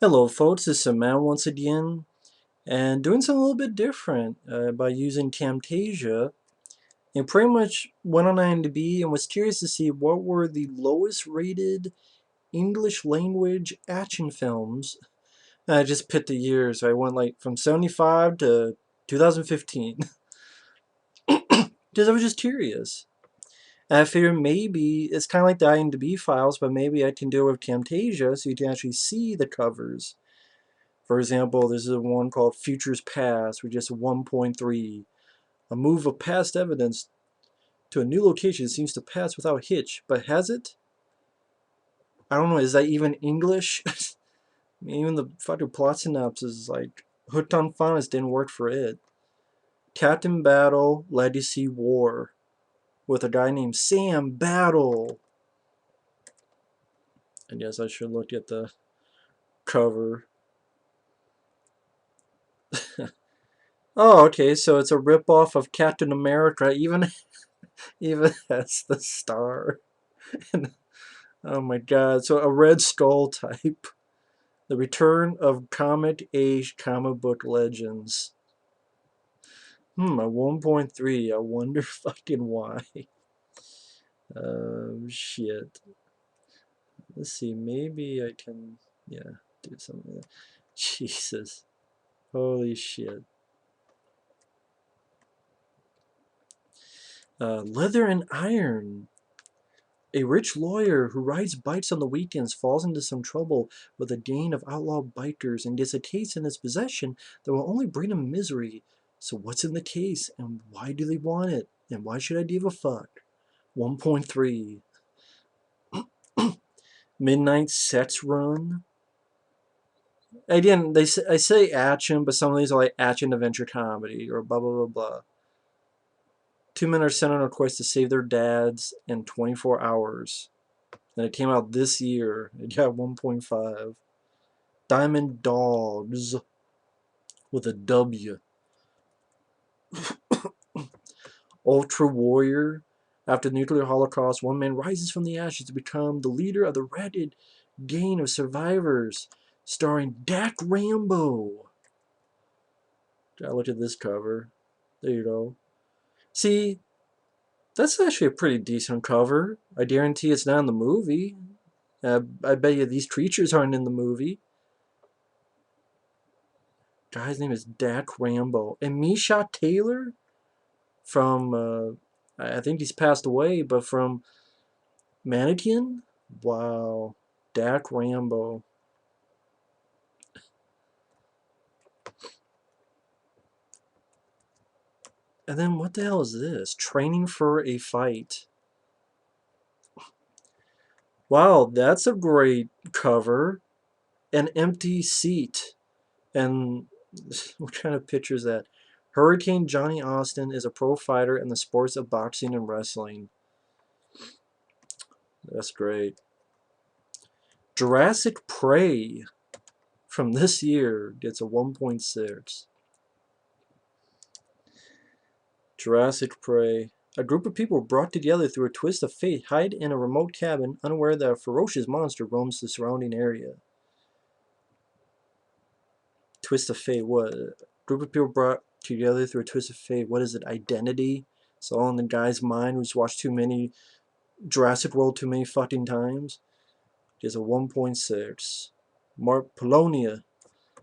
Hello folks, this is Matt once again, and doing something a little bit different by using Camtasia. And pretty much went on IMDB and was curious to see what were the lowest rated English language action films. And I just picked the years. I went like from 75 to 2015. Because I was just curious. And I figured maybe it's kind of like the IMDB files, but maybe I can do it with Camtasia so you can actually see the covers. For example, this is one called Futures Past with just 1.3. A move of past evidence to a new location seems to pass without hitch, but has it? I don't know, is that even English? Even the fucking plot synopsis is like, Hooked on Phonics didn't work for it. Captain Battle Legacy War with a guy named Sam Battle. I guess I should look at the cover. Oh, okay, so it's a ripoff of Captain America, even has the star. Oh my god, so a Red Skull type. The return of comic age comic book legends. A 1.3. I wonder fucking why. Shit. Let's see, maybe I can, yeah, do something. Jesus. Holy shit. Leather and Iron. A rich lawyer who rides bikes on the weekends falls into some trouble with a gang of outlaw bikers and gets a case in his possession that will only bring him misery. So what's in the case, and why do they want it, and why should I give a fuck? 1.3. Midnight Sex Run. Again, I say action, but some of these are like action adventure comedy or blah blah blah blah. Two men are sent on a quest to save their dads in 24 hours. And it came out this year. It got 1.5. Diamond Dogs with a W. Ultra Warrior. After the nuclear holocaust, one man rises from the ashes to become the leader of the ragged gang of survivors, starring Dak Rambo. Gotta look at this cover. There you go. See, that's actually a pretty decent cover. I guarantee it's not in the movie. I bet you these creatures aren't in the movie. Guy's name is Dak Rambo. And Misha Taylor from, I think he's passed away, but from Mannequin? Wow. Dak Rambo. And then what the hell is this? Training for a Fight. Wow, that's a great cover. An empty seat. And what kind of picture is that? Hurricane Johnny Austin is a pro fighter in the sports of boxing and wrestling. That's great. Jurassic Prey from this year gets a 1.6. Jurassic Prey. A group of people brought together through a twist of fate hide in a remote cabin, unaware that a ferocious monster roams the surrounding area. Twist of fate, what? A group of people brought together through a twist of fate. What is it? Identity? It's all in the guy's mind who's watched too many Jurassic World too many fucking times. Gives a 1.6. Mark Polonia.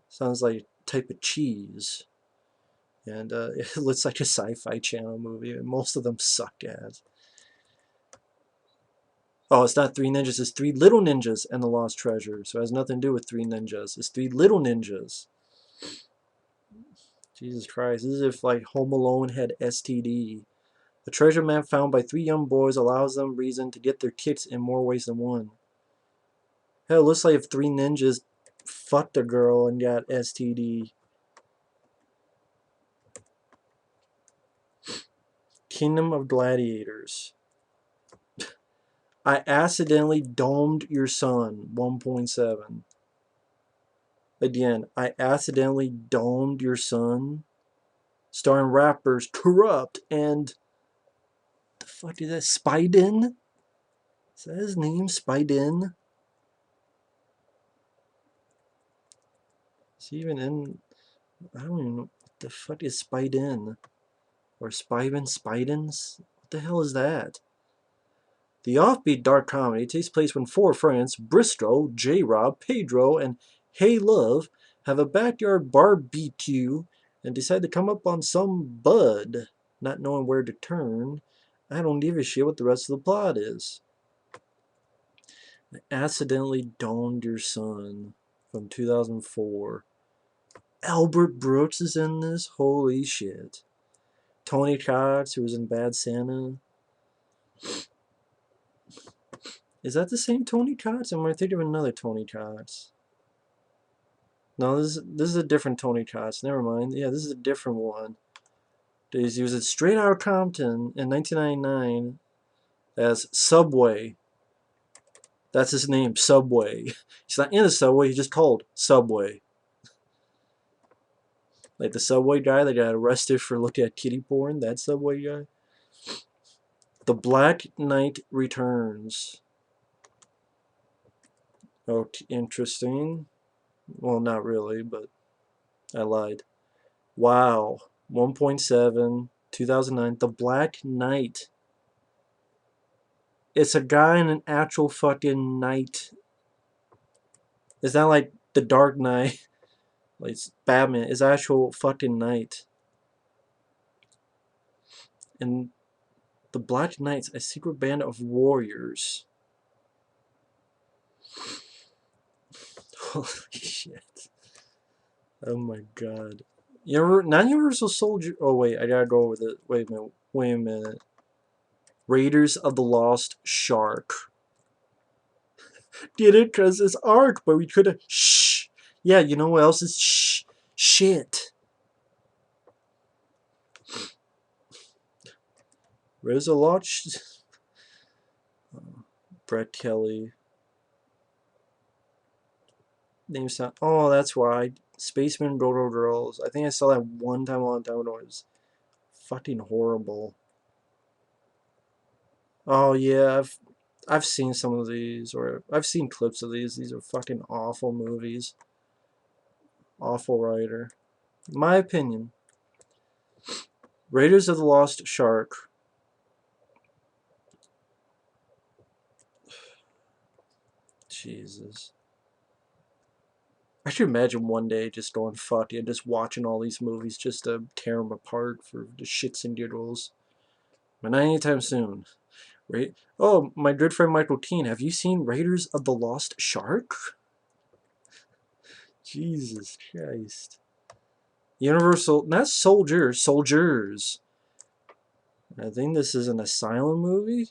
Sounds like a type of cheese. And it looks like a sci-fi channel movie. And most of them suck ass. Oh, it's not Three Ninjas. It's Three Little Ninjas and the Lost Treasure. So it has nothing to do with Three Ninjas. It's Three Little Ninjas. Jesus Christ. This is if like Home Alone had STD. A treasure map found by three young boys allows them reason to get their kicks in more ways than one. Hell, it looks like if three ninjas fucked a girl and got STD. Kingdom of Gladiators. I accidentally domed your son. 1.7. Again, I accidentally domed your son. Starring rappers Corrupt and the fuck is that? Spiden? Is that his name? Spiden? Is he even in? I don't even know. What the fuck is Spiden? Or Spidens? What the hell is that? The offbeat dark comedy takes place when four friends, Bristow, J-Rob, Pedro, and Hey Love, have a backyard barbecue and decide to come up on some bud, not knowing where to turn. I don't give a shit what the rest of the plot is. I accidentally doned your son from 2004. Albert Brooks is in this? Holy shit. Tony Cox, who was in Bad Santa. Is that the same Tony Cox? Or am I thinking of another Tony Cox? No, this is a different Tony Cox. Never mind. Yeah, this is a different one. He was at Straight Outta Compton in 1999 as Subway. That's his name, Subway. He's not in a Subway, he's just called Subway. Like the Subway guy that got arrested for looking at kitty porn, that Subway guy. The Black Knight Returns. Oh, interesting. Well, not really, but I lied. Wow. 1.7, 2009. The Black Knight. It's a guy in an actual fucking knight. It's not like the Dark Knight. Like it's Batman. It's actual fucking knight. And the Black Knights, a secret band of warriors. Holy shit. Oh my god. Non-Universal Soldier. Oh wait, I gotta go with it. Wait a minute. Wait a minute. Raiders of the Lost Shark. Did it because it's Ark, but we could have. Shh. Yeah, you know what else is shh? Shit. There's a lot. Brett Kelly. Name sound. Oh, that's why. Spaceman Dodo Girls. I think I saw that one time a long time ago. It was fucking horrible. Oh yeah, I've seen some of these, or I've seen clips of these. These are fucking awful movies. Awful writer. My opinion. Raiders of the Lost Shark. Jesus. I should imagine one day just going fuck and just watching all these movies just to tear them apart for the shits and giggles. But not anytime soon. Right? Oh, my good friend Michael Keane, have you seen Raiders of the Lost Shark? Jesus Christ. Universal, not soldiers, soldiers. I think this is an asylum movie.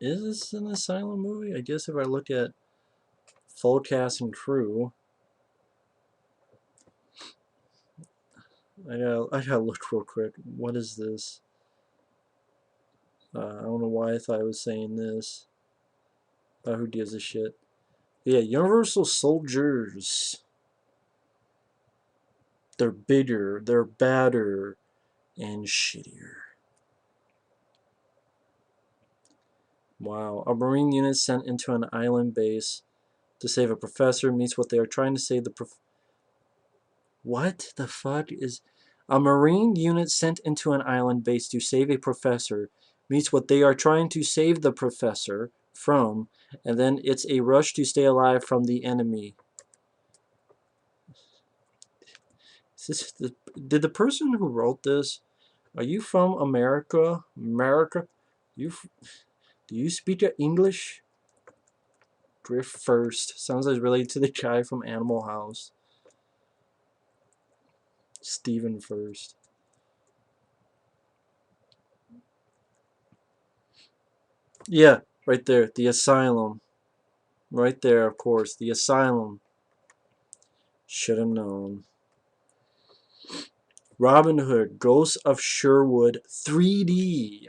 Is this an asylum movie? I guess if I look at full cast and crew, I gotta look real quick. What is this? I don't know why I thought I was saying this. Who gives a shit? Yeah, Universal Soldiers. They're bigger, they're badder, and shittier. Wow. A Marine unit sent into an island base to save a professor meets what they are trying to save the What the fuck is... A Marine unit sent into an island base to save a professor meets what they are trying to save the professor from, and then it's a rush to stay alive from the enemy. Did the person who wrote this, are you from America? America? Do you speak English? Griff First. Sounds like related to the guy from Animal House. Stephen First. Yeah, right there. The Asylum. Right there, of course. The Asylum. Should have known. Robin Hood, Ghosts of Sherwood 3D.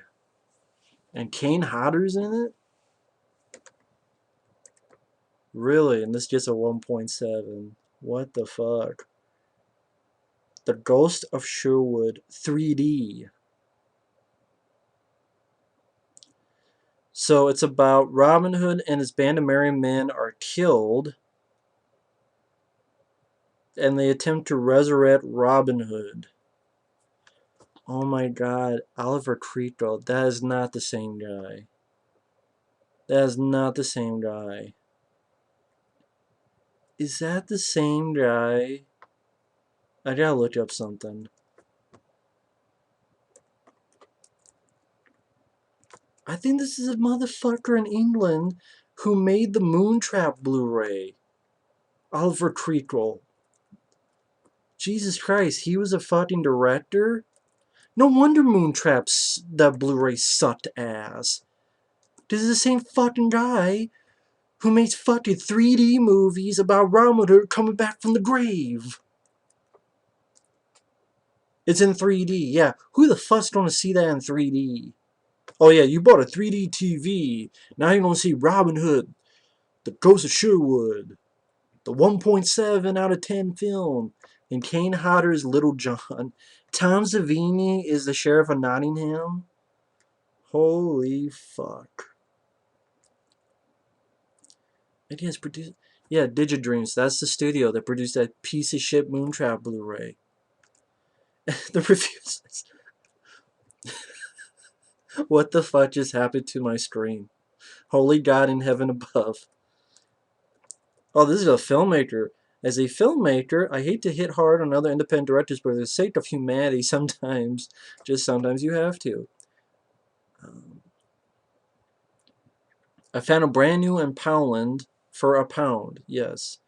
And Kane Hodder's in it? Really? And this gets a 1.7. What the fuck? The Ghost of Sherwood 3D. So it's about Robin Hood and his band of merry men are killed, and they attempt to resurrect Robin Hood. Oh my god, Oliver Cromwell. That is not the same guy. That is not the same guy. Is that the same guy? I gotta look up something. I think this is a motherfucker in England who made the Moontrap Blu-ray. Oliver Cromwell. Jesus Christ, he was a fucking director? No wonder Moontrap's that Blu-ray sucked ass. This is the same fucking guy who makes fucking 3D movies about Robin Hood coming back from the grave. It's in 3D, yeah. Who the fuck's gonna see that in 3D? Oh yeah, you bought a 3D TV. Now you're gonna see Robin Hood, the Ghost of Sherwood, the 1.7 out of 10 film, and Kane Hodder's Little John. Tom Savini is the Sheriff of Nottingham. Holy fuck. It is produced. Yeah, Digidreams. That's the studio that produced that piece of shit Moontrap Blu-ray. The reviews. What the fuck just happened to my screen? Holy God in heaven above. Oh, this is a filmmaker. As a filmmaker, I hate to hit hard on other independent directors, but for the sake of humanity, sometimes, just sometimes you have to. I found a brand new in Poundland for £1. Yes.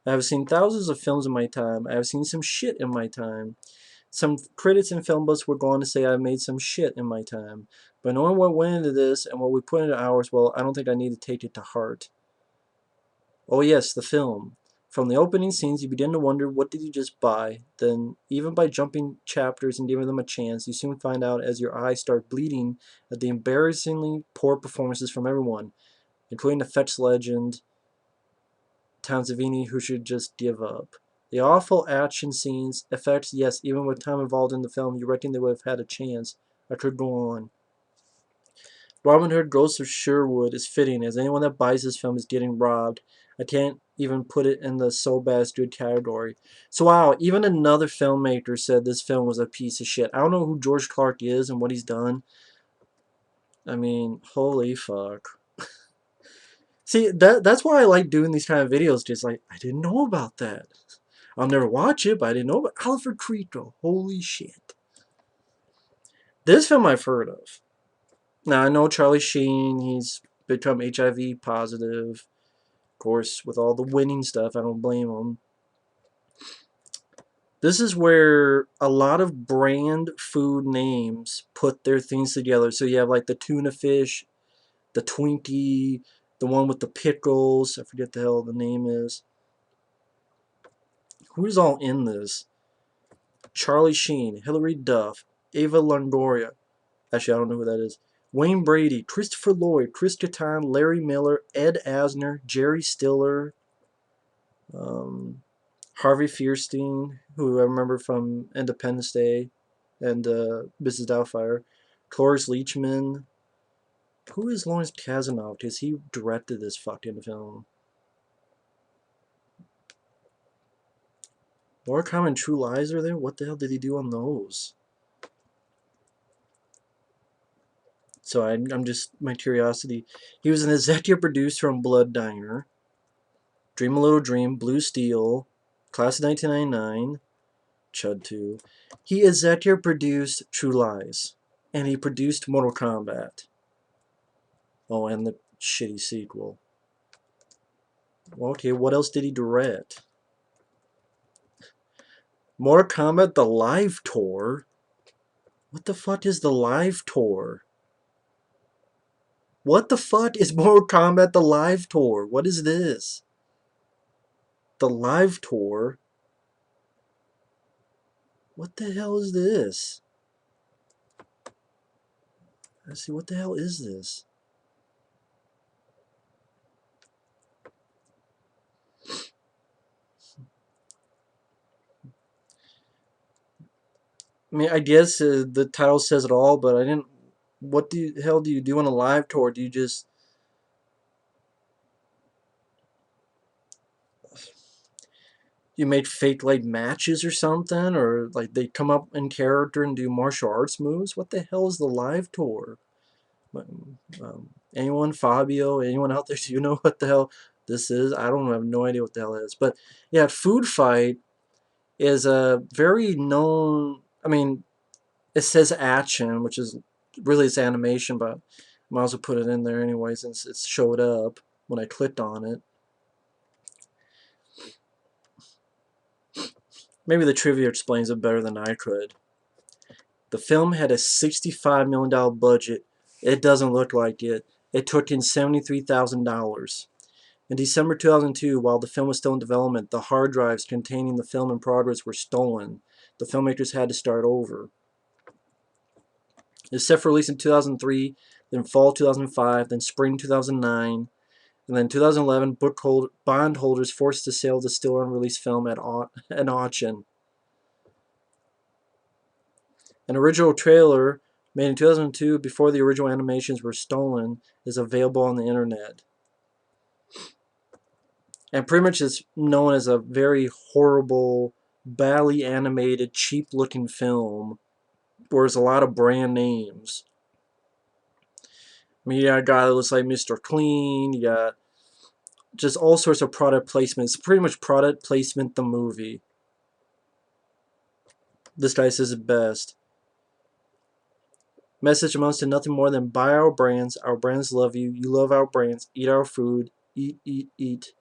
I have seen thousands of films in my time. I have seen some shit in my time. Some critics and film buffs were going to say I've made some shit in my time. But knowing what went into this and what we put into ours, well, I don't think I need to take it to heart. Oh yes, the film. From the opening scenes, you begin to wonder, what did you just buy? Then, even by jumping chapters and giving them a chance, you soon find out as your eyes start bleeding at the embarrassingly poor performances from everyone, including the fetch legend, Tom Savini, who should just give up. The awful action scenes, effects, yes, even with time involved in the film, you reckon they would have had a chance. I could go on. Robin Hood Ghost of Sherwood is fitting, as anyone that buys this film is getting robbed. I can't even put it in the so bad it's good category. So wow, even another filmmaker said this film was a piece of shit. I don't know who George Clark is and what he's done. I mean, holy fuck. See, that's why I like doing these kind of videos, just like, I didn't know about that. I'll never watch it, but I didn't know about Oliver Cromwell. Holy shit. This film I've heard of. Now, I know Charlie Sheen, he's become HIV positive. Of course, with all the winning stuff, I don't blame him. This is where a lot of brand food names put their things together. So you have like the tuna fish, the Twinkie, the one with the pickles. I forget the hell the name is. Who's all in this? Charlie Sheen, Hilary Duff, Ava Longoria. Actually, I don't know who that is. Wayne Brady, Christopher Lloyd, Chris Kattan, Larry Miller, Ed Asner, Jerry Stiller, Harvey Fierstein, who I remember from Independence Day and Mrs. Doubtfire, Cloris Leachman. Who is Lawrence Kasanoff? Because he directed this fucking film. More Common True Lies are there? What the hell did he do on those? So I'm just, my curiosity. He was an executive producer on Blood Diner, Dream a Little Dream, Blue Steel, Class of 1999, Chud 2. He executive produced True Lies, and he produced Mortal Kombat. Oh, and the shitty sequel. Okay, what else did he direct? Mortal Kombat The Live Tour? What the fuck is The Live Tour? What the fuck is Mortal Kombat The Live Tour? What is this? The Live Tour? What the hell is this? Let's see, what the hell is this? I mean, I guess the title says it all, but I didn't What the hell do you do on a live tour? Do you just you make fake like matches or something, or like they come up in character and do martial arts moves? What the hell is the live tour? Anyone, Fabio, anyone out there? Do you know what the hell this is? I don't have no idea what the hell it is. But yeah, Foodfight is a very known. I mean, it says action, which is really it's animation, but I might as well put it in there anyway since it showed up when I clicked on it. Maybe the trivia explains it better than I could. The film had a $65 million budget. It doesn't look like it. It took in $73,000. In December 2002, while the film was still in development, the hard drives containing the film in progress were stolen. The filmmakers had to start over. It was set for release in 2003, then fall 2005, then spring 2009, and then 2011, bondholders forced to sell the still unreleased film at an auction. An original trailer made in 2002 before the original animations were stolen is available on the internet. And pretty much it's known as a very horrible, badly animated, cheap looking film where there's a lot of brand names. I mean, you got a guy that looks like Mr. Clean, you got just all sorts of product placement. It's pretty much product placement the movie. This guy says it best. Message amounts to nothing more than buy our brands love you, you love our brands, eat our food, eat, eat, eat.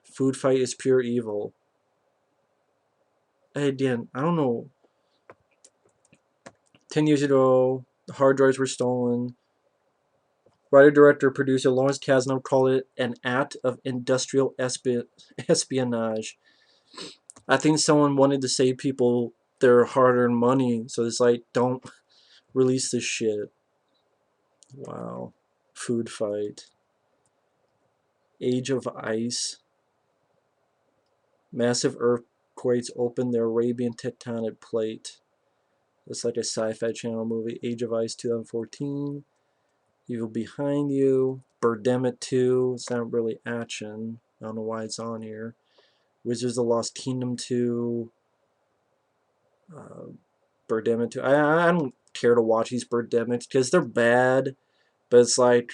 Foodfight is pure evil. Hey, Dan, I don't know. 10 years ago, the hard drives were stolen. Writer, director, producer Lawrence Kasdan called it an act of industrial espionage. I think someone wanted to save people their hard-earned money, so it's like, don't release this shit. Wow. Foodfight. Age of Ice. Massive earthquakes opened the Arabian tectonic plate. It's like a sci-fi channel movie. Age of Ice 2014. Evil Behind You. Birdemic 2. It's not really action. I don't know why it's on here. Wizards of the Lost Kingdom 2. Birdemic 2. I don't care to watch these Birdemics because they're bad. But it's like,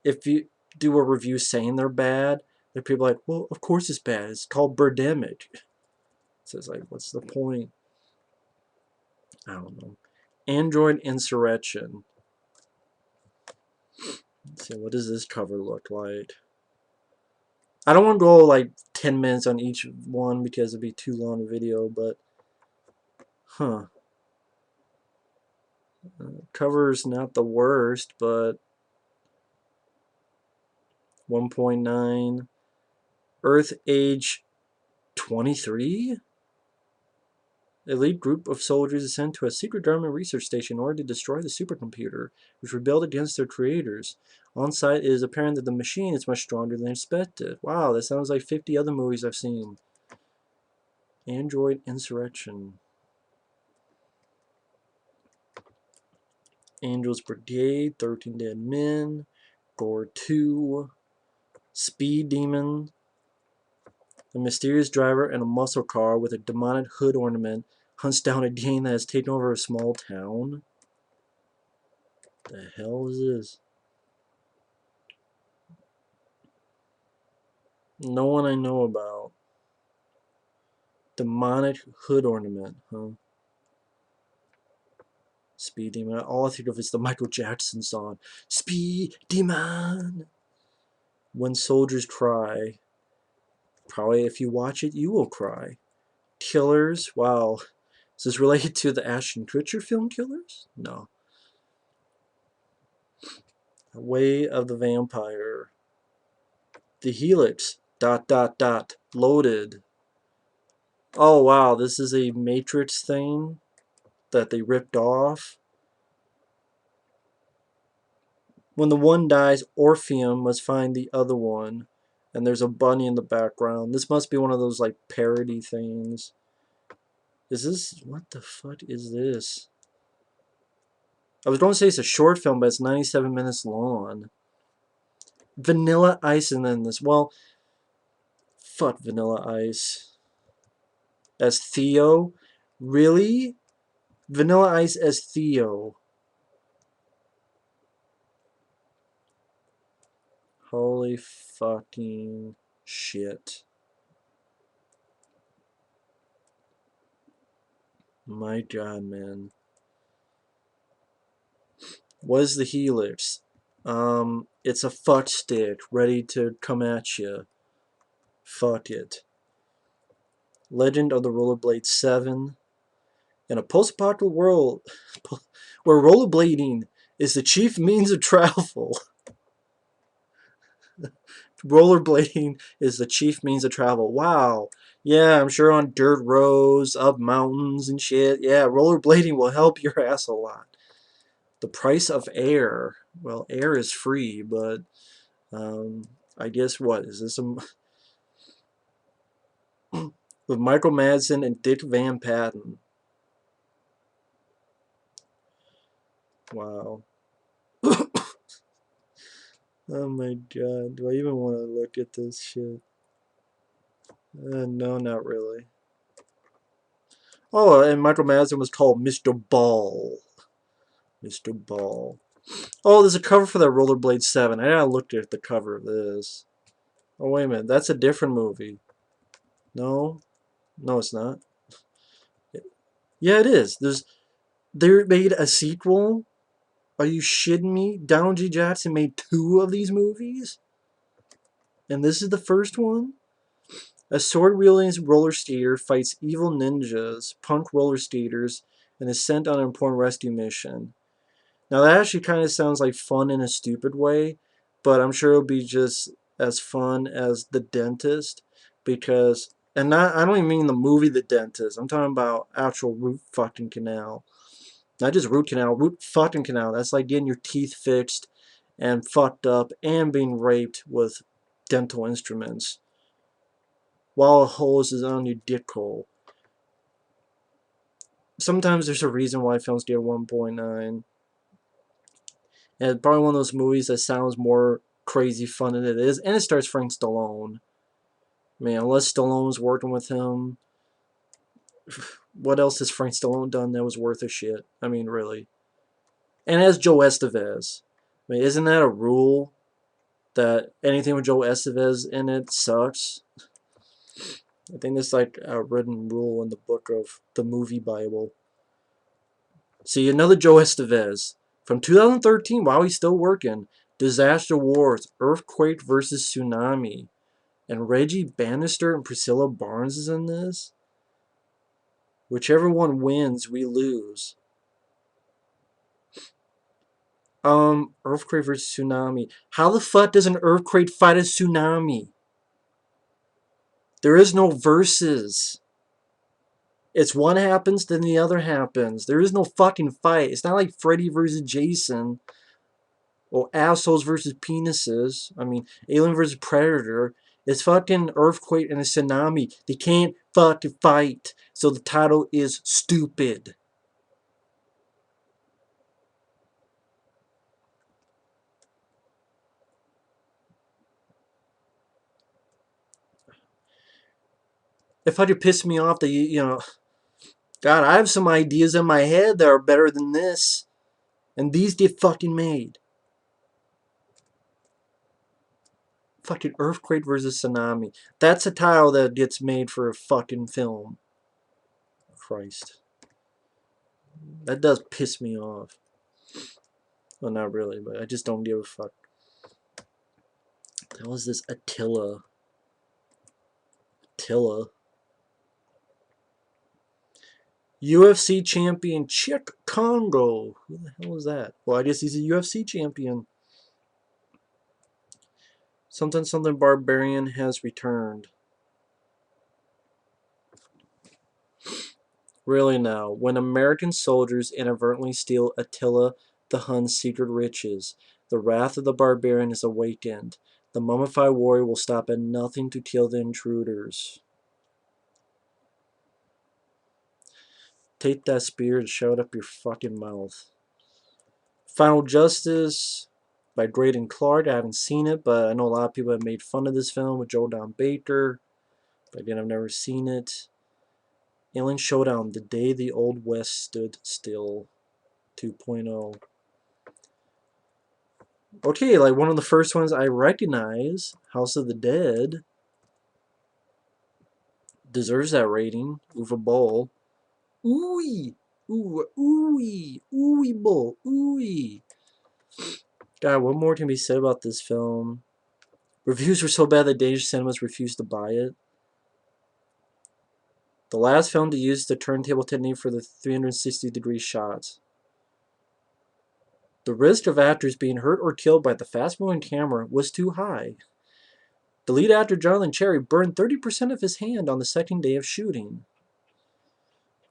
if you do a review saying they're bad, there are people like, well, of course it's bad. It's called Birdemic. So it's like, what's the point? I don't know. Android Insurrection. Let's see, what does this cover look like? I don't want to go like 10 minutes on each one because it'd be too long a video, but cover's not the worst, but 1.9. Earth age 23? Elite group of soldiers is sent to a secret government research station in order to destroy the supercomputer, which rebelled against their creators. On site, it is apparent that the machine is much stronger than expected. Wow, that sounds like 50 other movies I've seen. Android Insurrection. Angels Brigade, 13 Dead Men, Gore 2, Speed Demon, a mysterious driver in a muscle car with a demonic hood ornament hunts down a gang that has taken over a small town. The hell is this? No one I know about. Demonic hood ornament, huh? Speed Demon. All I think of is the Michael Jackson song. Speed Demon! When Soldiers Cry. Probably if you watch it, you will cry. Killers. Wow. Is this related to the Ashton Kutcher film Killers? No. Way of the Vampire. The Helix. ... Loaded. Oh wow, this is a Matrix thing that they ripped off. When the one dies, Orpheum must find the other one. And there's a bunny in the background. This must be one of those like parody things. Is this... what the fuck is this? I was going to say it's a short film, but it's 97 minutes long. Vanilla Ice and then this. Well, fuck Vanilla Ice. As Theo? Really? Vanilla Ice as Theo. Holy fucking shit. My god, man. What is the helix? It's a fuck stick ready to come at you. Fuck it. Legend of the Rollerblade 7. In a post-apocalyptic world where rollerblading is the chief means of travel. Rollerblading is the chief means of travel. Wow. Yeah, I'm sure on dirt roads, up mountains and shit. Yeah, rollerblading will help your ass a lot. The price of air. Well, air is free, but I guess what? Is this a... with Michael Madsen and Dick Van Patten. Wow. Oh my god. Do I even want to look at this shit? No, not really. Oh, and Michael Madsen was called Mr. Ball. Mr. Ball. Oh, there's a cover for that Rollerblade 7. I gotta look at the cover of this. Oh, wait a minute. That's a different movie. No? No, it's not. Yeah, it is. They made a sequel? Are you shitting me? Donald G. Jackson made 2 of these movies? And this is the first one? A sword-wielding roller skater fights evil ninjas, punk roller skaters, and is sent on an important rescue mission. Now that actually kind of sounds like fun in a stupid way, but I'm sure it'll be just as fun as The Dentist, because, and not, I don't even mean the movie The Dentist, I'm talking about actual root fucking canal. Not just root canal, root fucking canal. That's like getting your teeth fixed and fucked up and being raped with dental instruments while a hose is on your dick hole. Sometimes there's a reason why films get 1.9. And it's probably one of those movies that sounds more crazy fun than it is. And it stars Frank Stallone. I mean, unless Stallone's working with him, what else has Frank Stallone done that was worth a shit? I mean, really. And as Joe Estevez. I mean, isn't that a rule? That anything with Joe Estevez in it sucks? I think that's like a written rule in the book of the movie Bible. See, another Joe Estevez. From 2013, while he's still working, Disaster Wars, Earthquake versus Tsunami. And Reggie Bannister and Priscilla Barnes is in this. Whichever one wins, we lose. Earthquake versus Tsunami. How the fuck does an earthquake fight a tsunami? There is no verses. It's one happens, then the other happens. There is no fucking fight. It's not like Freddy versus Jason. Or assholes versus penises. I mean, Alien versus Predator. It's fucking Earthquake and a Tsunami. They can't fucking fight. So the title is stupid. It fucking pissed me off that, you know, God, I have some ideas in my head that are better than this. And these get fucking made. Fucking Earthquake versus Tsunami. That's a title that gets made for a fucking film. Christ. That does piss me off. Well, not really, but I just don't give a fuck. What was this? Attila. UFC champion Chick Congo. Who the hell is that? Well, I guess he's a UFC champion. Something barbarian has returned. Really now, when American soldiers inadvertently steal Attila the Hun's secret riches, the wrath of the barbarian is awakened. The mummified warrior will stop at nothing to kill the intruders. Take that spear and shove it up your fucking mouth. Final Justice by Graydon Clark. I haven't seen it, but I know a lot of people have made fun of this film with Joe Don Baker. But again, I've never seen it. Alien Showdown, The Day the Old West Stood Still 2.0. Okay, like one of the first ones I recognize, House of the Dead, deserves that rating. Uwe Boll. Ooey! Ooh, ooey! Ooey Boll! Ooey! God, what more can be said about this film? Reviews were so bad that Danish cinemas refused to buy it. The last film to use the turntable technique for the 360-degree shots. The risk of actors being hurt or killed by the fast-moving camera was too high. The lead actor Jonathan Cherry burned 30% of his hand on the second day of shooting.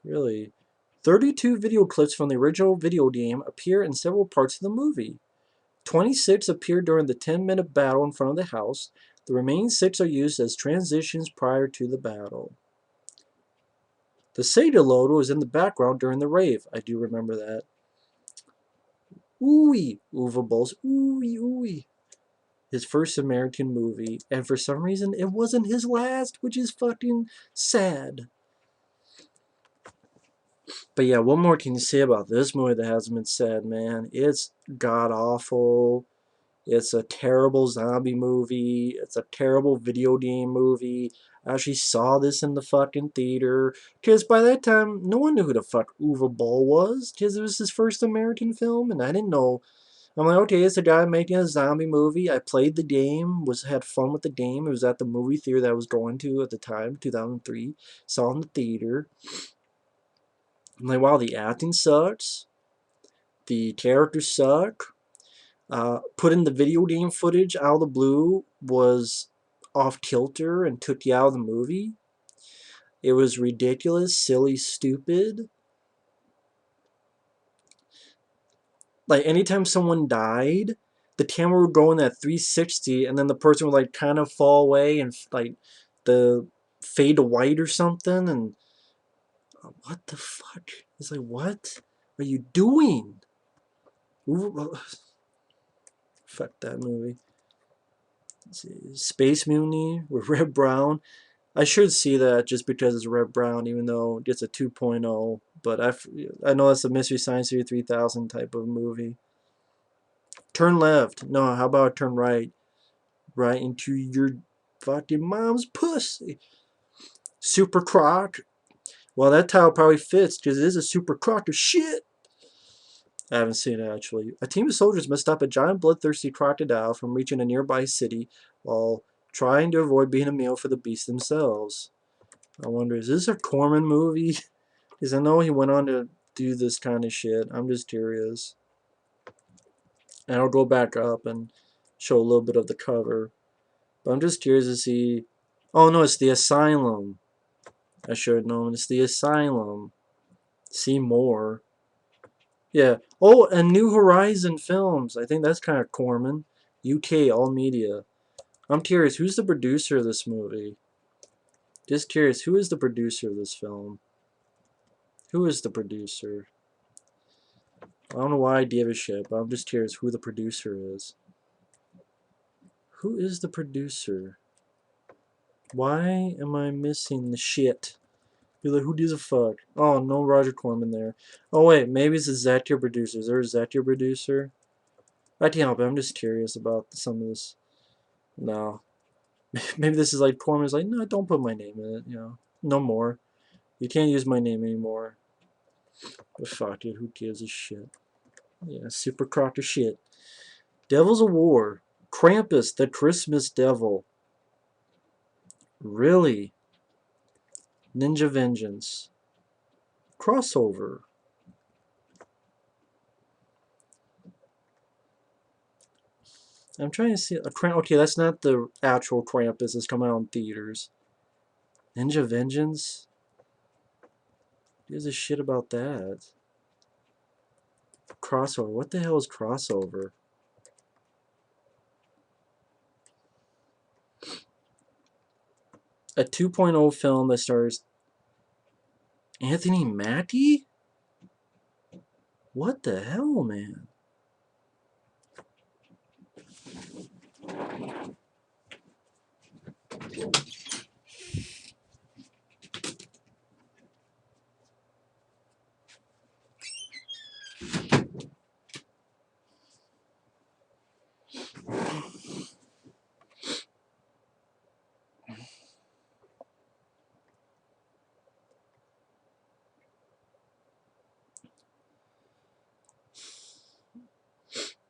Really? 32 video clips from the original video game appear in several parts of the movie. 26 appear during the 10-minute battle in front of the house. The remaining 6 are used as transitions prior to the battle. The Sega logo was in the background during the rave. I do remember that. Ooey, Uwe Boll's ooey ooey. His first American movie, and for some reason it wasn't his last, which is fucking sad. But yeah, what more can you say about this movie that hasn't been said, man? It's god awful. It's a terrible zombie movie. It's a terrible video game movie. I actually saw this in the fucking theater. Because by that time, no one knew who the fuck Uwe Boll was. Because it was his first American film, and I didn't know. I'm like, okay, it's a guy making a zombie movie. I played the game, had fun with the game. It was at the movie theater that I was going to at the time, 2003. Saw it in the theater. I'm like, wow, the acting sucks. The characters suck. Putting the video game footage out of the blue was off kilter and took you out of the movie. It was ridiculous, silly, stupid. Like anytime someone died, the camera would go in at 360 and then the person would like kind of fall away and like the fade to white or something, and what the fuck? It's like, what are you doing? Ooh, fuck that movie. Space Mutiny with Red Brown. I should see that just because it's Red Brown, even though it's a 2.0. But I know it's a Mystery Science Theater 3000 type of movie. Turn left. No, how about turn right? Right into your fucking mom's pussy. Super Croc. Well, that title probably fits because it is a Super Croc of shit. I haven't seen it actually. A team of soldiers must stop a giant bloodthirsty crocodile from reaching a nearby city while trying to avoid being a meal for the beasts themselves. I wonder, is this a Corman movie? Because I know he went on to do this kind of shit. I'm just curious. And I'll go back up and show a little bit of the cover. But I'm just curious to see. Oh no, it's The Asylum. I should have known. It's The Asylum. See more. Yeah. Oh, and New Horizon Films. I think that's kind of Corman. UK, all media. I'm curious, who's the producer of this movie? Just curious, who is the producer of this film? Who is the producer? I don't know why I give a shit, but I'm just curious who the producer is. Who is the producer? Why am I missing the shit? You're like, who gives a fuck? Oh, no Roger Corman there. Oh, wait, maybe it's a Zatia producer. Is there a Zatia producer? I can't help it. I'm just curious about some of this. No. Maybe this is like Corman's like, no, don't put my name in it, you know. No more. You can't use my name anymore. But fuck it, who gives a shit? Yeah, super crock of shit. Devils of War. Krampus, the Christmas Devil. Really? Ninja Vengeance. Crossover. I'm trying to see a okay, that's not the actual Krampus that's coming out in theaters. Ninja Vengeance? Who gives a shit about that? Crossover. What the hell is crossover? A 2.0 film that stars Anthony Mackie? What the hell, man?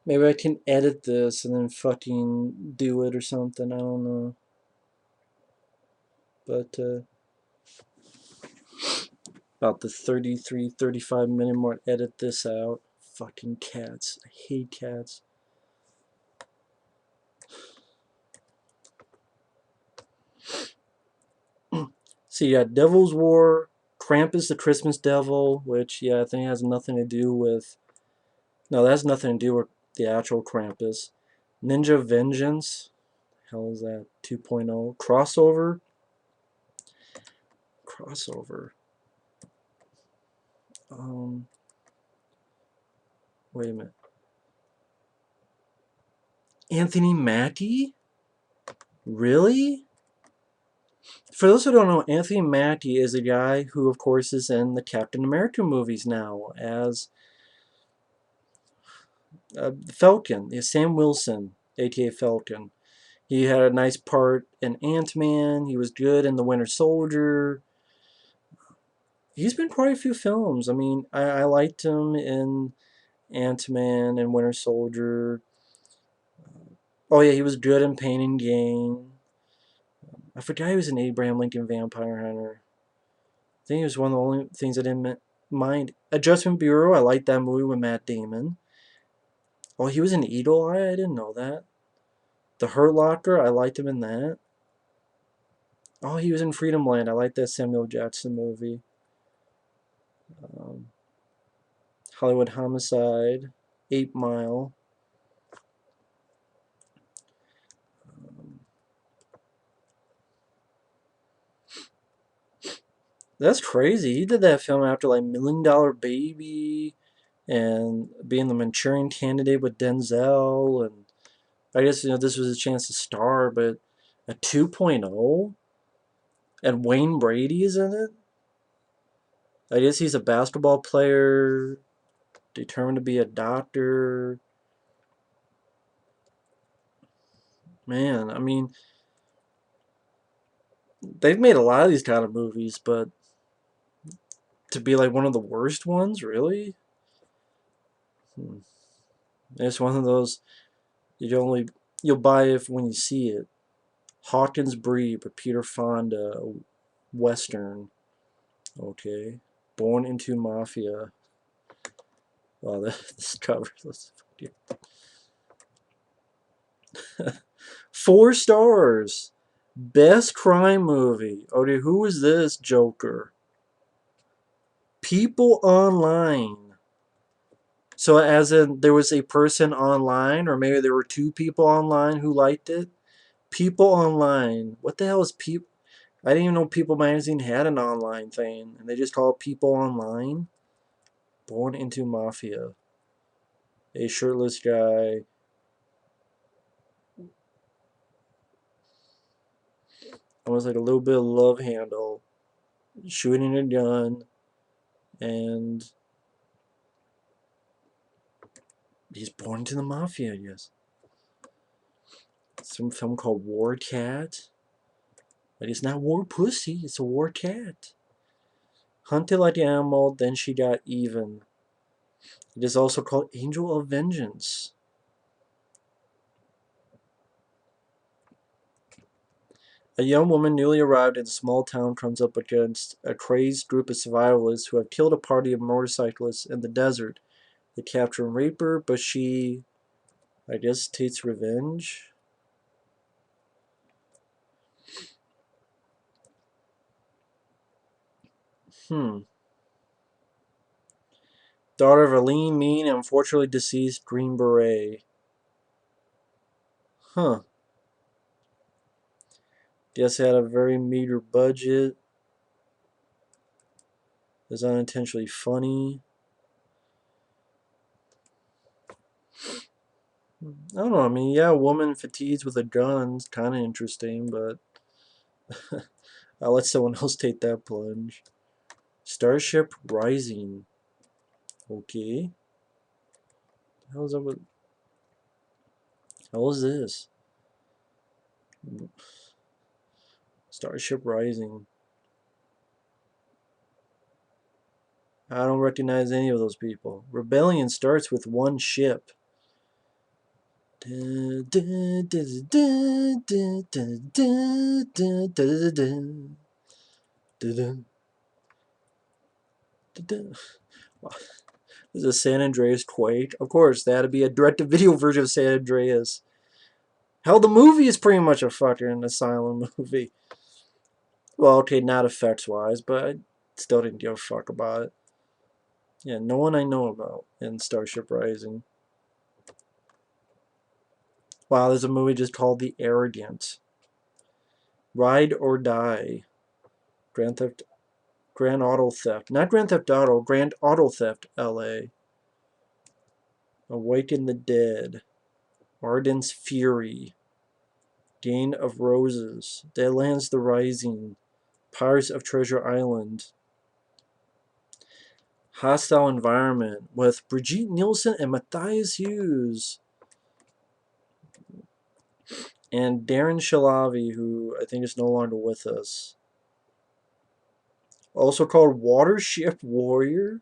Maybe I can edit this and then fucking do it or something. I don't know. But about the 33, 35-minute mark, edit this out. Fucking cats. I hate cats. So you got Devil's War, Krampus the Christmas Devil, which, yeah, I think has nothing to do with... No, that has nothing to do with the actual Krampus. Ninja Vengeance. Hell is that? 2.0. Crossover. Crossover. Wait a minute. Anthony Mackie? Really? For those who don't know, Anthony Mackie is a guy who, of course, is in the Captain America movies now as Falcon. Sam Wilson, aka Falcon. He had a nice part in Ant-Man. He was good in The Winter Soldier. He's been quite a few films. I mean, I liked him in Ant-Man and Winter Soldier. Oh yeah, he was good in Pain and Gain. I forgot he was in Abraham Lincoln Vampire Hunter. I think it was one of the only things I didn't mind. Adjustment Bureau, I liked that movie with Matt Damon. Oh, he was in Eagle Eye? I didn't know that. The Hurt Locker, I liked him in that. Oh, he was in Freedom Land. I liked that Samuel Jackson movie. Hollywood Homicide, 8 Mile. That's crazy. He did that film after like Million Dollar Baby and being the Manchurian Candidate with Denzel. And I guess, this was his chance to star, but a 2.0? And Wayne Brady is in it? I guess he's a basketball player, determined to be a doctor. Man, I mean, they've made a lot of these kind of movies, but to be like one of the worst ones, really? It's one of those you'll buy it when you see it. Hawkins Breed by Peter Fonda, Western. Okay. Born into Mafia. Wow, this cover. 4 stars. Best crime movie. Okay, who is this Joker? People Online. So as in there was a person online, or maybe there were 2 people online who liked it? People Online. What the hell is People? I didn't even know People Magazine had an online thing, and they just call it People Online. Born into Mafia. A shirtless guy. Almost like a little bit of Love Handle. Shooting a gun. And he's born into the Mafia, I guess. Some film called War Cat. But it's not War Pussy, it's a War Cat. Hunted like an animal, then she got even. It is also called Angel of Vengeance. A young woman newly arrived in a small town comes up against a crazed group of survivalists who have killed a party of motorcyclists in the desert. They capture and rape her, but she, I guess, takes revenge. Daughter of a lean, mean, and unfortunately deceased Green Beret. Huh. Guess it had a very meager budget. Is unintentionally funny. I don't know. I mean, yeah, a woman fatigues with a gun's kind of interesting, but I'll let someone else take that plunge. Starship Rising. Okay. How's that? How is this? Starship Rising. I don't recognize any of those people. Rebellion starts with one ship. This is a San Andreas Quake. Of course, that would be a direct-to-video version of San Andreas. Hell, the movie is pretty much a fucking Asylum movie. Well, okay, not effects-wise, but I still didn't give a fuck about it. Yeah, no one I know about in Starship Rising. Wow, there's a movie just called The Arrogant. Ride or Die. Grand Auto Theft. Not Grand Theft Auto, Grand Auto Theft, LA. Awaken the Dead. Arden's Fury. Gain of Roses. Deadlands the Rising. Pirates of Treasure Island. Hostile Environment with Brigitte Nielsen and Matthias Hughes. And Darren Shalavi, who I think is no longer with us. Also called Watership Warrior.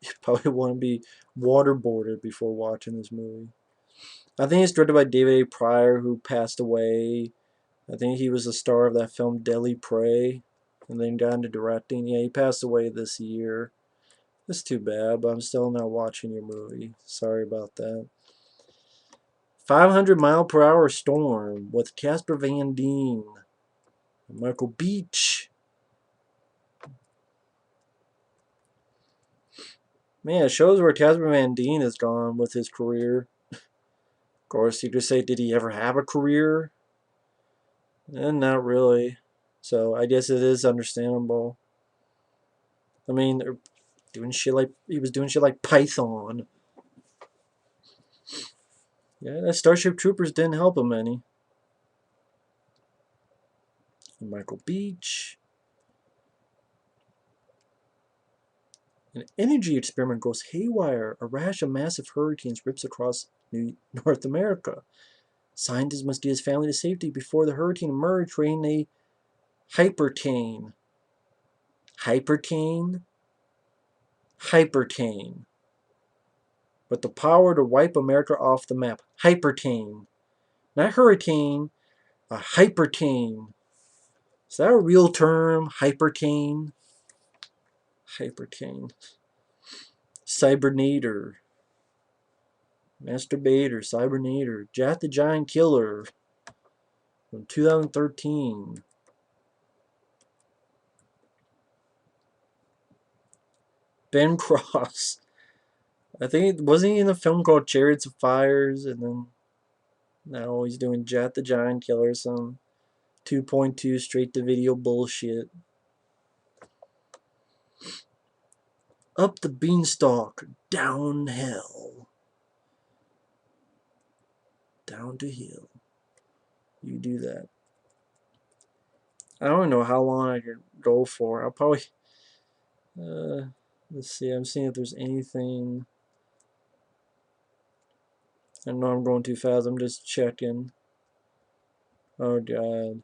You probably want to be waterboarded before watching this movie. I think it's directed by David A. Pryor, who passed away. I think he was the star of that film Deadly Prey, and then got into directing. Yeah, he passed away this year. It's too bad, but I'm still not watching your movie. Sorry about that. 500-mile-per-hour Storm with Casper Van Dien, Michael Beach. Man, it shows where Casper Van Dien has gone with his career. Of course, you could say, did he ever have a career? Not really. So I guess it is understandable. I mean, doing shit like he was doing shit like Python. Yeah, that Starship Troopers didn't help him any. Michael Beach. An energy experiment goes haywire. A rash of massive hurricanes rips across North America. Scientists must get his family to safety before the hurricane emerged, creating a hypercane. Hypercane? Hypercane. But the power to wipe America off the map. Hypercane. Not hurricane, a hypercane. Is that a real term? Hypercane? Hypercane. Cybernator. Masturbator. Cybernator. Jack the Giant Killer. From 2013. Ben Cross. I think, wasn't he in a film called Chariots of Fires? And then now he's doing Jack the Giant Killer, some 2.2 straight to video bullshit. Up the beanstalk, down hell. Down to hell. You do that. I don't know how long I could go for. I'll probably. Let's see. I'm seeing if there's anything. I know I'm going too fast. I'm just checking. Oh god.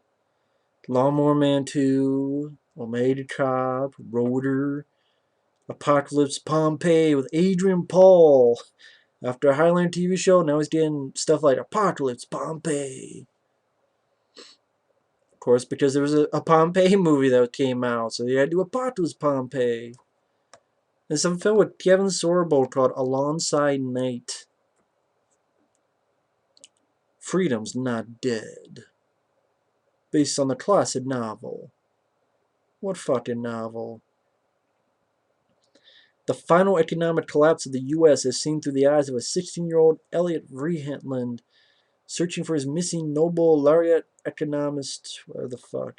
Lawnmower Man 2, Omega Cop, Rotor, Apocalypse Pompeii with Adrian Paul. After a Highlander TV show, now he's getting stuff like Apocalypse Pompeii. Of course, because there was a Pompeii movie that came out, so they had to do Apocalypse Pompeii. There's some film with Kevin Sorbo called Alongside Night. Freedom's Not Dead. Based on the classic novel. What fucking novel? The final economic collapse of the U.S. is seen through the eyes of a 16-year-old Elliot Vreeland searching for his missing Nobel laureate economist. Where the fuck?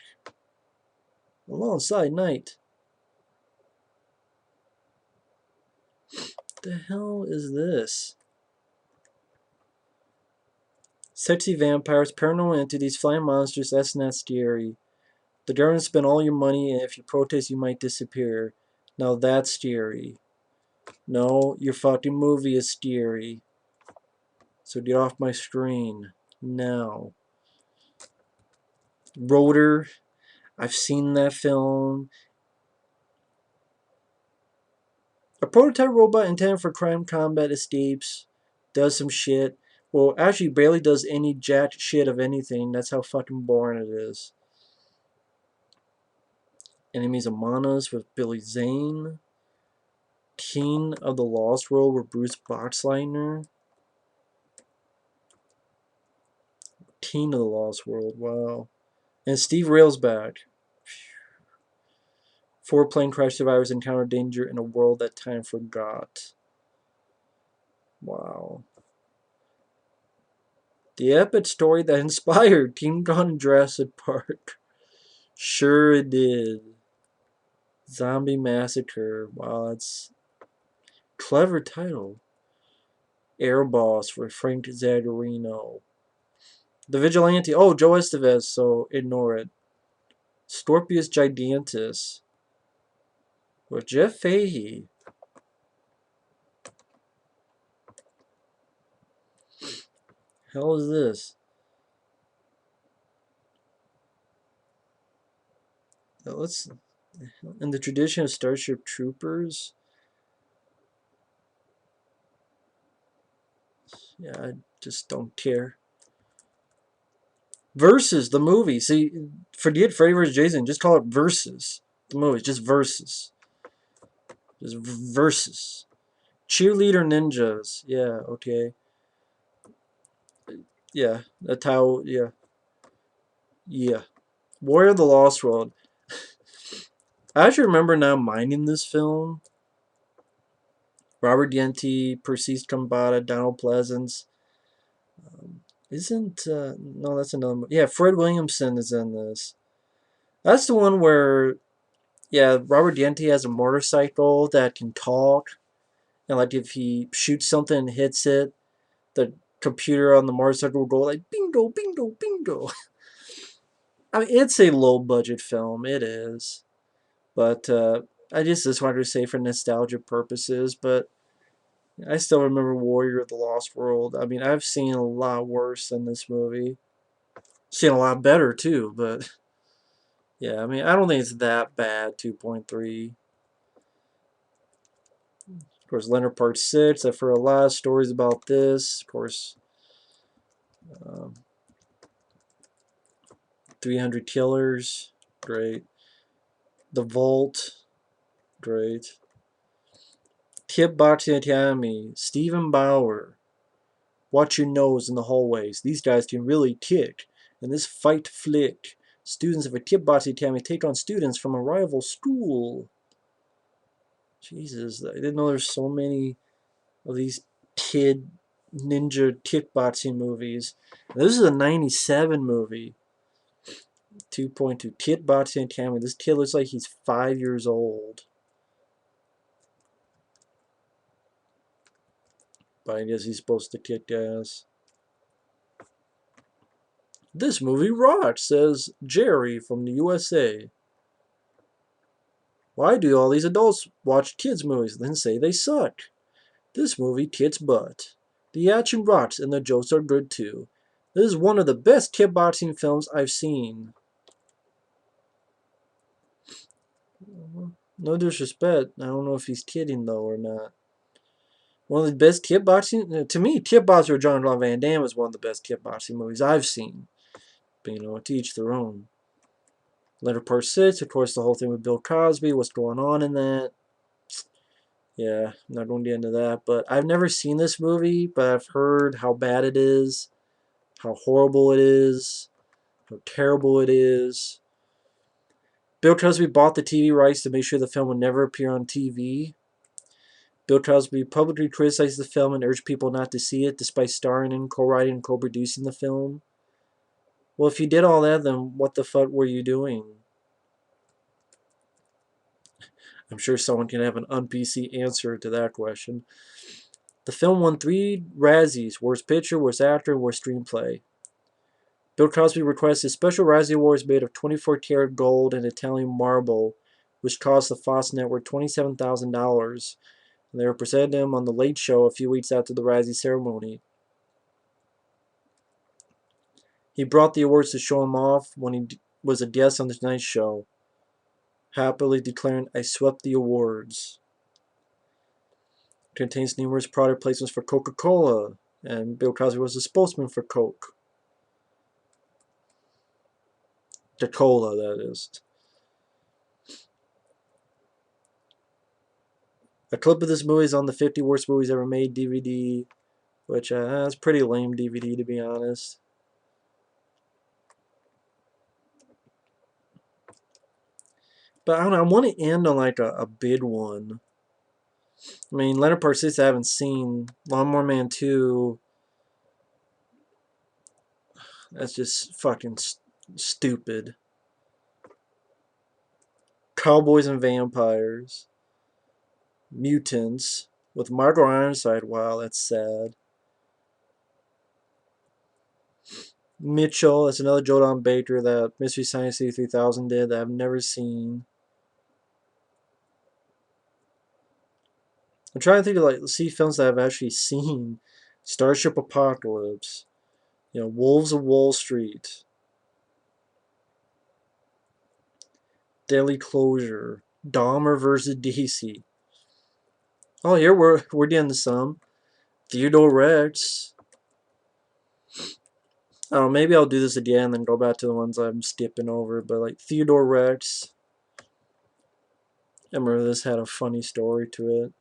Alongside Night. The hell is this? Sexy vampires, paranormal entities, flying monsters, that's not scary. The government spend all your money, and if you protest, you might disappear. Now that's scary. No, your fucking movie is scary. So get off my screen. Now. Rotor. I've seen that film. A prototype robot intended for crime combat escapes. Does some shit. Well, actually barely does any jack shit of anything. That's how fucking boring it is. Enemies Among Us with Billy Zane. King of the Lost World with Bruce Boxleitner. King of the Lost World, wow. And Steve Railsback. 4 plane crash survivors encounter danger in a world that time forgot. Wow. The epic story that inspired King Kong and Jurassic Park. Sure it did. Zombie Massacre. Wow, that's clever title. Air Boss for Frank Zagarino. The Vigilante. Oh, Joe Estevez, so ignore it. Scorpius Gigantus. With Jeff Fahey. Hell is this? Let's. In the tradition of Starship Troopers. Yeah, I just don't care. Versus the movie. See, forget Freddy vs. Jason. Just call it Versus. The movie. Just Versus. Just Versus. Cheerleader Ninjas. Yeah, okay. Yeah, that's how. Yeah. Yeah. Warrior of the Lost World. I actually remember now minding this film. Robert Yenti, Perceived Kambata, Donald Pleasance. Isn't. No, that's another. Yeah, Fred Williamson is in this. That's the one where. Yeah, Robert Yenti has a motorcycle that can talk. And like if he shoots something and hits it, the computer on the motorcycle will go like bingo, bingo, bingo. I mean, it's a low budget film. It is. But I just wanted to say for nostalgia purposes. But I still remember Warrior of the Lost World. I mean, I've seen a lot worse than this movie. Seen a lot better too, but yeah, I mean, I don't think it's that bad. 2.3. Of course, Leonard Part 6. I've heard a lot of stories about this. Of course, um, 300 Killers. Great. The Vault. Great. Tip Boxing Academy. Stephen Bauer. Watch your nose in the hallways. These guys can really kick. In this fight flick, students of a kickboxing academy take on students from a rival school. Jesus, I didn't know there's so many of these kid ninja kickboxing movies. This is a 97 movie. 2.2. Kickboxing academy. This kid looks like he's 5 years old. But I guess he's supposed to kick ass. This movie rocks, says Jerry from the USA. Why do all these adults watch kids' movies and then say they suck? This movie kicks butt. The action rocks and the jokes are good too. This is one of the best kickboxing films I've seen. No disrespect. I don't know if he's kidding though or not. One of the best kickboxing, to me, Kickboxer with Jean-Claude Van Damme is one of the best kickboxing movies I've seen. But to each their own. Leonard Part 6, of course, the whole thing with Bill Cosby, what's going on in that. Yeah, I'm not going to get into that. But I've never seen this movie, but I've heard how bad it is, how horrible it is, how terrible it is. Bill Cosby bought the TV rights to make sure the film would never appear on TV. Bill Cosby publicly criticized the film and urged people not to see it, despite starring in, co-writing, and co-producing the film. Well, if you did all that, then what the fuck were you doing? I'm sure someone can have an un-PC answer to that question. The film won 3 Razzies: Worst Picture, Worst Actor, and Worst Screenplay. Bill Cosby requested special Razzie Awards made of 24-karat gold and Italian marble, which cost the Fox network $27,000. And they were presented to him on The Late Show a few weeks after the Razzie ceremony. He brought the awards to show him off when he was a guest on The Tonight Show, happily declaring, "I swept the awards." It contains numerous product placements for Coca-Cola, and Bill Cosby was a spokesman for Coke. The cola, that is. A clip of this movie is on the 50 Worst Movies Ever Made DVD, which is pretty lame DVD, to be honest. But I don't know, I want to end on like a big one. I mean, Leonard Part 6 I haven't seen. Lawnmower Man 2, that's just fucking stupid. Cowboys and Vampires. Mutants. With Margot Ironside. Wow, that's sad. Mitchell, that's another Joe Baker that Mystery Science Theater 3000 did that I've never seen. I'm trying to think of like see films that I've actually seen. Starship Apocalypse. Wolves of Wall Street. Deadly Closure. Dahmer versus DC. Oh, here we're getting some. Theodore Rex. I don't know, maybe I'll do this again and then go back to the ones I'm skipping over. But like Theodore Rex. I remember this had a funny story to it.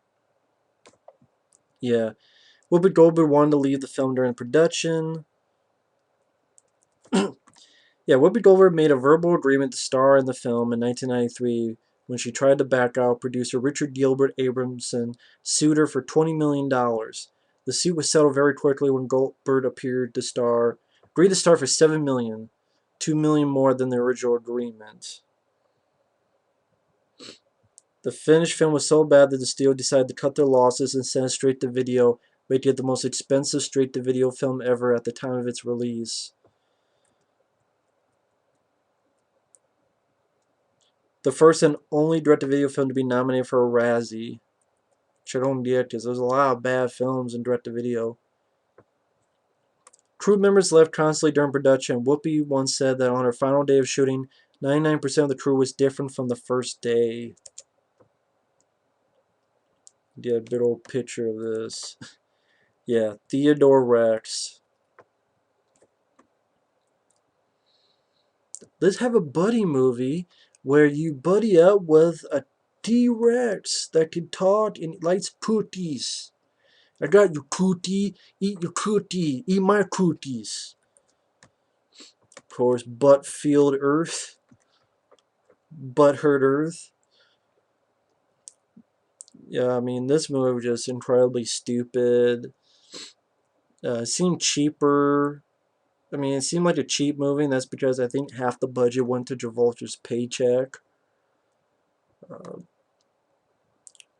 Yeah. Whoopi Goldberg wanted to leave the film during production. Yeah, Whoopi Goldberg made a verbal agreement to star in the film in 1993 when she tried to back out. Producer Richard Gilbert Abramson sued her for $20 million. The suit was settled very quickly when Goldberg agreed to star for $7 million, $2 million more than the original agreement. The finished film was so bad that the studio decided to cut their losses and send it straight to video, making it the most expensive straight to video film ever at the time of its release. The first and only direct-to-video film to be nominated for a Razzie. Which I don't get because there's a lot of bad films in direct-to-video. Crew members left constantly during production. Whoopi once said that on her final day of shooting, 99% of the crew was different from the first day. Get a good old picture of this. Yeah, Theodore Rex. Let's have a buddy movie where you buddy up with a T-Rex that can talk and likes cookies. I got your cookie. Eat your cookie. Eat my cookies. Of course, Buttfield Earth. Butthurt Earth. Yeah, I mean, this movie was just incredibly stupid. It seemed cheaper. I mean, it seemed like a cheap movie, and that's because I think half the budget went to Travolta's paycheck.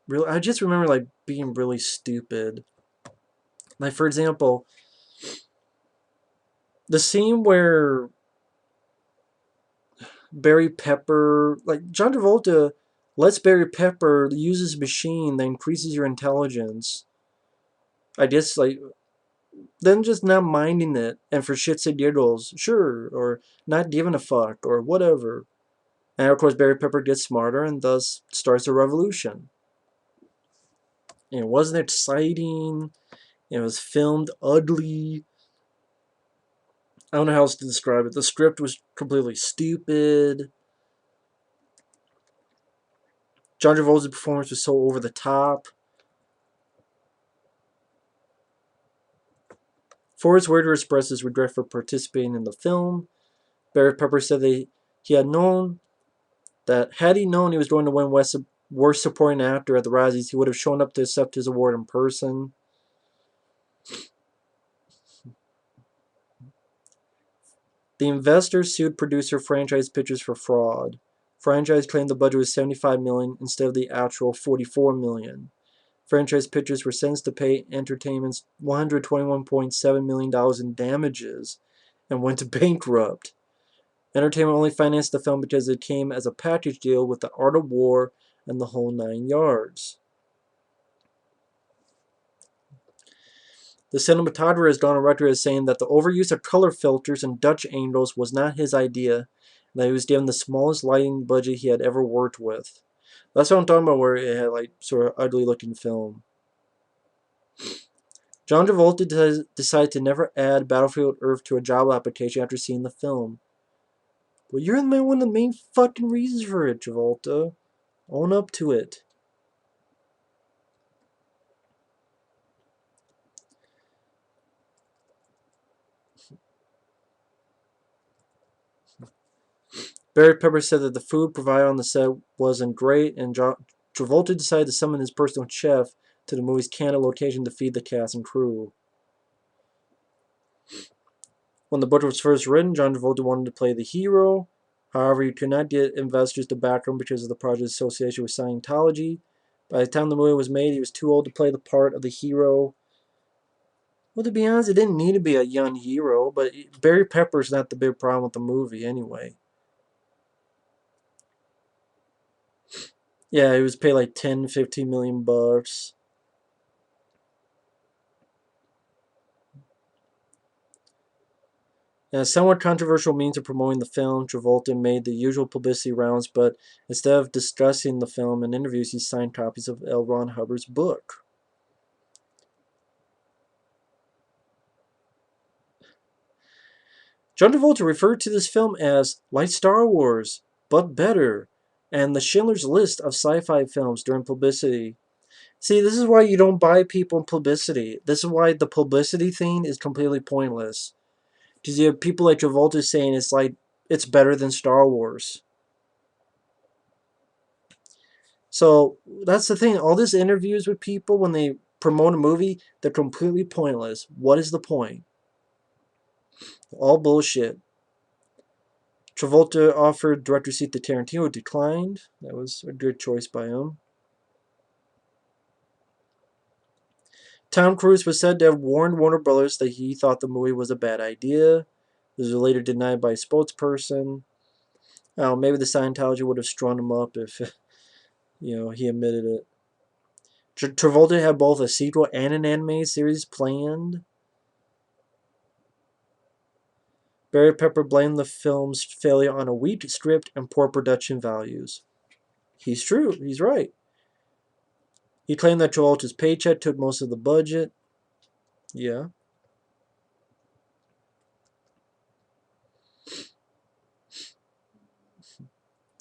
Really, I just remember like being really stupid. Like, for example, the scene where Barry Pepper, like John Travolta lets Barry Pepper use his machine that increases your intelligence. I guess, like, then just not minding it and for shits and giggles, sure, or not giving a fuck, or whatever. And of course, Barry Pepper gets smarter and thus starts a revolution. It wasn't exciting. It was filmed ugly. I don't know how else to describe it. The script was completely stupid. John Travolta's performance was so over the top. Forrest Whitaker expressed his regret for participating in the film. Barry Pepper said that he had known that had he known he was going to win Worst Supporting Actor at the Razzies, he would have shown up to accept his award in person. The investors sued producer Franchise Pictures for fraud. Franchise claimed the budget was $75 million instead of the actual $44 million. Franchise pictures were sentenced to pay Entertainment's $121.7 million in damages and went to bankrupt. Entertainment only financed the film because it came as a package deal with the Art of War and the whole 9 yards. The cinematographer has gone on record as saying that the overuse of color filters and Dutch angles was not his idea, and that he was given the smallest lighting budget he had ever worked with. That's what I'm talking about, where it had like sort of ugly looking film. John Travolta decided to never add Battlefield Earth to a job application after seeing the film. Well, you're one of the main fucking reasons for it, Travolta. Own up to it. Barry Pepper said that the food provided on the set wasn't great, and Travolta decided to summon his personal chef to the movie's Canada location to feed the cast and crew. When the book was first written, John Travolta wanted to play the hero. However, he could not get investors to back him because of the project's association with Scientology. By the time the movie was made, he was too old to play the part of the hero. Well, to be honest, it didn't need to be a young hero, but Barry Pepper's not the big problem with the movie anyway. Yeah, he was paid like 10, 15 million bucks. In a somewhat controversial means of promoting the film, Travolta made the usual publicity rounds, but instead of discussing the film in interviews, he signed copies of L. Ron Hubbard's book. John Travolta referred to this film as like Star Wars, but better, and the Schindler's List of sci-fi films during publicity. See, this is why you don't buy people in publicity. This is why the publicity thing is completely pointless. Because you have people like Travolta saying it's better than Star Wars. So that's the thing. All these interviews with people when they promote a movie, they're completely pointless. What is the point? All bullshit. Travolta offered director seat to Tarantino, declined. That was a good choice by him. Tom Cruise was said to have warned Warner Brothers that he thought the movie was a bad idea. This was later denied by a spokesperson. Maybe the Scientology would have strung him up if he admitted it. Travolta had both a sequel and an anime series planned. Barry Pepper blamed the film's failure on a weak script and poor production values. He's true. He's right. He claimed that Travolta's paycheck took most of the budget. Yeah.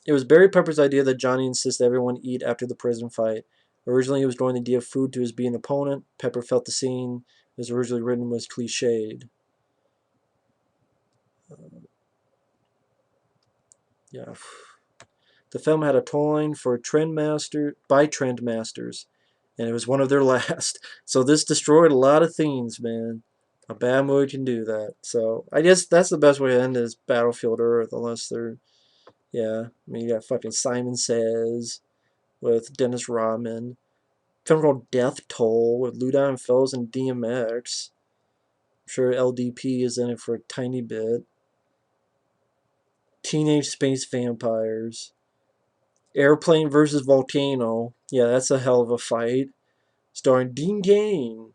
It was Barry Pepper's idea that Johnny insisted everyone eat after the prison fight. Originally, he was going to give food to his being opponent. Pepper felt the scene, as originally written, was cliched. Yeah. The film had a tagline for Trendmasters, and it was one of their last. So this destroyed a lot of things, man. A bad movie can do that. So I guess that's the best way to end is Battlefield Earth, unless they're, yeah. I mean, you got fucking Simon Says with Dennis Rodman. Film called Death Toll with Lou Diamond Phillips and DMX. I'm sure LDP is in it for a tiny bit. Teenage Space Vampires. Airplane versus Volcano. Yeah, that's a hell of a fight. Starring Dean Cain.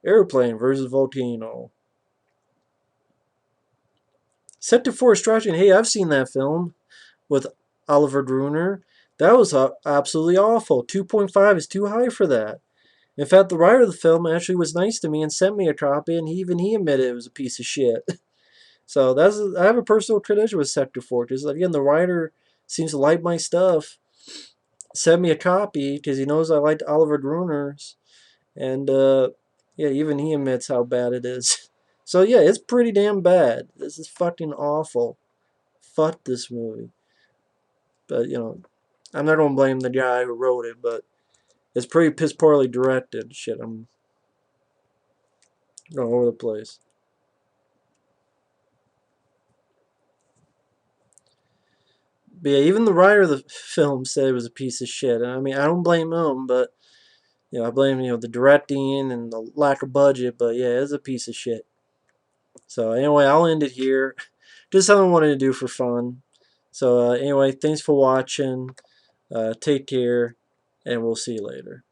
Airplane versus Volcano. Set to Forest Destruction. Hey, I've seen that film with Oliver Gruner. That was absolutely awful. 2.5 is too high for that. In fact, the writer of the film actually was nice to me and sent me a copy, and even he admitted it was a piece of shit. So I have a personal connection with Sector 4 because again, the writer seems to like my stuff. Sent me a copy because he knows I liked Oliver Gruner's, and yeah, even he admits how bad it is. So yeah, it's pretty damn bad. This is fucking awful. Fuck this movie. But I'm not gonna blame the guy who wrote it, but it's pretty piss poorly directed. Shit, I'm all over the place. But yeah, even the writer of the film said it was a piece of shit. I mean, I don't blame him, but I blame the directing and the lack of budget. But yeah, it's a piece of shit. So anyway, I'll end it here. Just something I wanted to do for fun. So anyway, thanks for watching. Take care, and we'll see you later.